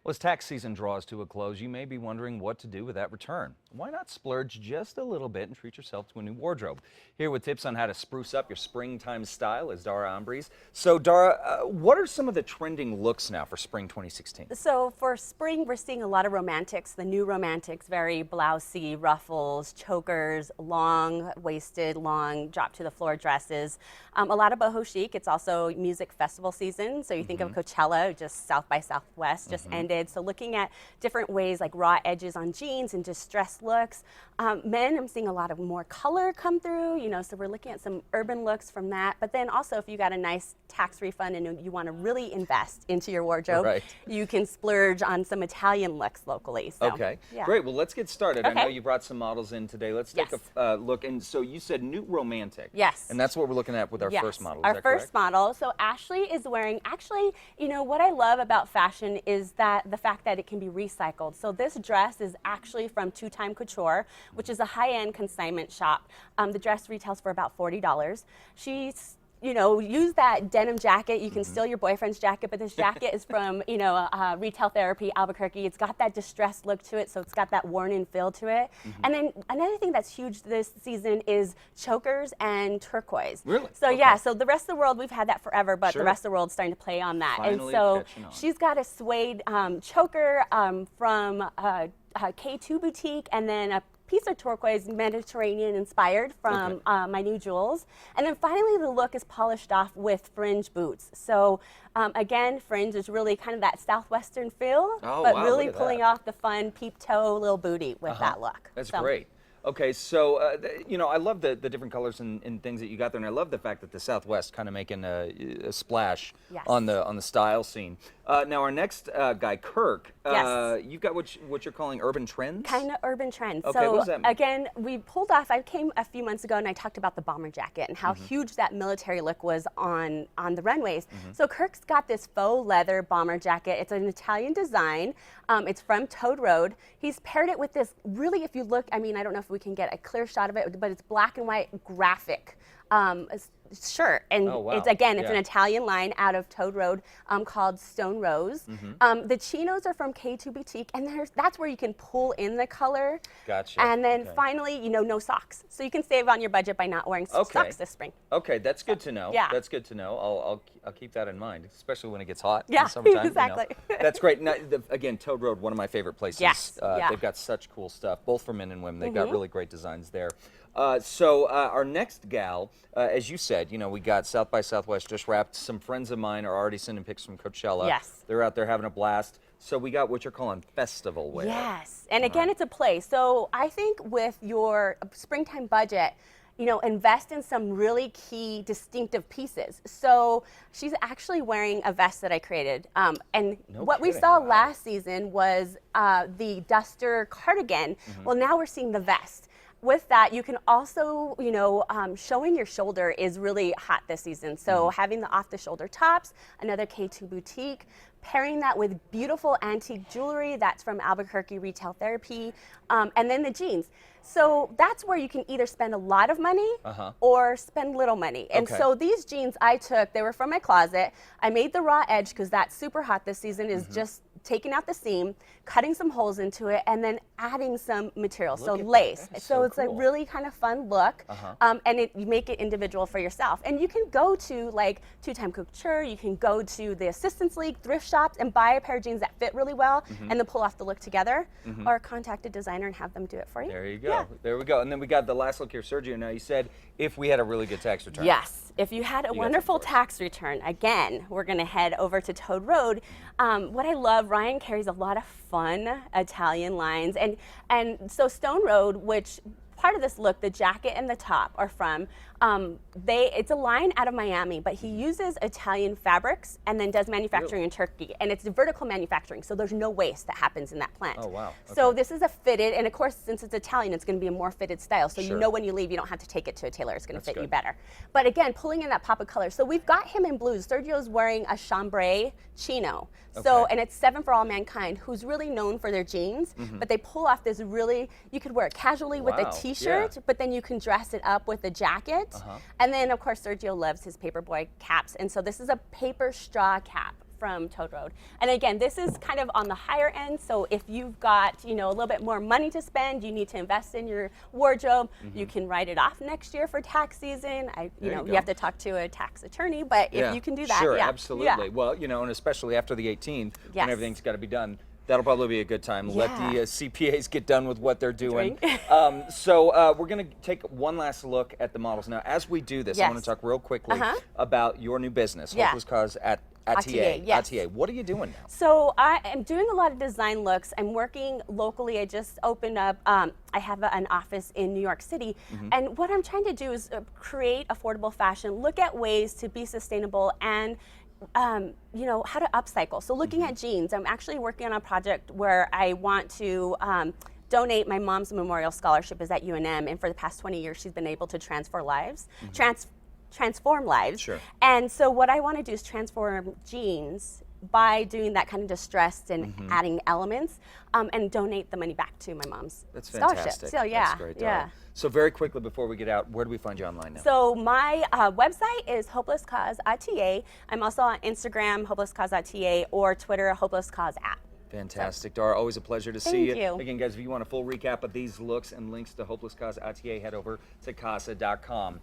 Well, as tax season draws to a close, you may be wondering what to do with that return. Why not splurge just a little bit and treat yourself to a new wardrobe? Here with tips on how to spruce up your springtime style is Dara Ambries. So, Dara, what are some of the trending looks now for spring 2016? So for spring, we're seeing a lot of romantics, the new romantics, very blousey, ruffles, chokers, long-waisted, long drop-to-the-floor dresses. A lot of boho chic. It's also music festival season. So you think of Coachella, just South by Southwest just ended. So looking at different ways like raw edges on jeans and distressed looks. Men, I'm seeing a lot of more color come through, so we're looking at some urban looks from that. But then also if you got a nice tax refund and you want to really invest into your wardrobe, you can splurge on some Italian looks locally. So, okay, great. Well, let's get started. Okay. I know you brought some models in today. Let's take a look. And so you said new romantic. Yes. And that's what we're looking at with our first model. Is Our that first correct? model. So Ashley is wearing, what I love about fashion is that the fact that it can be recycled. So this dress is actually from Two Time Couture, which is a high-end consignment shop. The dress retails for about $40. She's use that denim jacket. You can steal your boyfriend's jacket, but this jacket is from, Retail Therapy, Albuquerque. It's got that distressed look to it, so it's got that worn-in feel to it. And then another thing that's huge this season is chokers and turquoise. Really? So so the rest of the world, we've had that forever, but the rest of the world's starting to play on that. Finally and so catching on. she's got a suede choker from K2 Boutique, and then a piece of turquoise, Mediterranean inspired from My New Jewels. And then finally the look is polished off with fringe boots. So again, fringe is really kind of that southwestern feel, but really pulling off the fun peep toe little booty with that look. That's great. Okay, so, I love the different colors and things that you got there, and I love the fact that the Southwest kind of making a splash on the style scene. Now, our next guy, Kirk, you've got what you're calling urban trends? Kind of urban trends. Okay, so, what does that mean? again, we pulled off, I came a few months ago and I talked about the bomber jacket and how huge that military look was on the runways. So Kirk's got this faux leather bomber jacket. It's an Italian design. It's from Toad Road. He's paired it with this really, if you look, I don't know if we can get a clear shot of it, but it's black and white graphic shirt, and it's an Italian line out of Toad Road called Stone Rose. The chinos are from K2 Boutique, and that's where you can pull in the color. Gotcha. And then finally, no socks, so you can save on your budget by not wearing socks this spring. Okay, that's good to know. Yeah, that's good to know. I'll keep that in mind, especially when it gets hot in yeah, the summertime. exactly. That's great. Now, again, Toad Road, one of my favorite places. Yes, they've got such cool stuff, both for men and women. They've got really great designs there. So our next gal, as you said, we got South by Southwest just wrapped. Some friends of mine are already sending pics from Coachella. Yes. They're out there having a blast. So we got what you're calling festival wear. Yes, and again, it's a play. So I think with your springtime budget, invest in some really key distinctive pieces. So she's actually wearing a vest that I created. And what we saw last season was the duster cardigan. Well, now we're seeing the vest. With that, you can also, showing your shoulder is really hot this season. So having the off-the-shoulder tops, another K2 Boutique, pairing that with beautiful antique jewelry that's from Albuquerque Retail Therapy, and then the jeans. So that's where you can either spend a lot of money or spend little money. And so these jeans I took, they were from my closet. I made the raw edge because that's super hot this season, is just taking out the seam, cutting some holes into it, and then adding some material, so lace. So it's a really kind of fun look, and you make it individual for yourself. And you can go to like Two Time Couture, you can go to the Assistants League, thrift shops, and buy a pair of jeans that fit really well, and then pull off the look together, or contact a designer and have them do it for you. There you go. There we go. And then we got the last look here, Sergio. Now you said if we had a really good tax return. Yes. If you had a wonderful tax return, again, we're going to head over to Toad Road. What I love, Ryan carries a lot of fun Italian lines. And so Stone Road, which part of this look, the jacket and the top are from, it's a line out of Miami, but he uses Italian fabrics and then does manufacturing in Turkey. And it's vertical manufacturing, so there's no waste that happens in that plant. Oh, wow. Okay. So this is a fitted, and of course, since it's Italian, it's going to be a more fitted style. So you know when you leave, you don't have to take it to a tailor. It's going to fit you better. But again, pulling in that pop of color. So we've got him in blues. Sergio's wearing a chambray chino. So, and it's 7 for All Mankind, who's really known for their jeans, but they pull off this really, you could wear it casually with a t-shirt, but then you can dress it up with a jacket. And then, of course, Sergio loves his paperboy caps. And so this is a paper straw cap from Toad Road. And again, this is kind of on the higher end, so if you've got, a little bit more money to spend, you need to invest in your wardrobe, you can write it off next year for tax season. You have to talk to a tax attorney, but if you can do that, sure, yeah. absolutely. Yeah. Well, and especially after the 18th, Yes. when everything's got to be done, that'll probably be a good time. Let the CPAs get done with what they're doing. So we're going to take one last look at the models. Now, as we do this, I want to talk real quickly about your new business, Hopeless Cause at ATA. Yes. ATA. What are you doing now? So I am doing a lot of design looks. I'm working locally. I just opened up, I have an office in New York City. And what I'm trying to do is create affordable fashion, look at ways to be sustainable and how to upcycle. So looking at jeans, I'm actually working on a project where I want to donate. My mom's memorial scholarship is at UNM, and for the past 20 years, she's been able to transform lives. Sure. And so what I want to do is transform jeans by doing that kind of distressed and adding elements, and donate the money back to my mom's scholarship. Fantastic. So yeah, That's great, yeah. So very quickly before we get out, where do we find you online now? So my website is Hopeless Cause ATA. I'm also on Instagram, Hopeless Cause ATA, or Twitter, Hopeless Cause @. Fantastic. Dara, always a pleasure to see you. Thank you. Again, guys, if you want a full recap of these looks and links to Hopeless Cause ATA, head over to casa.com.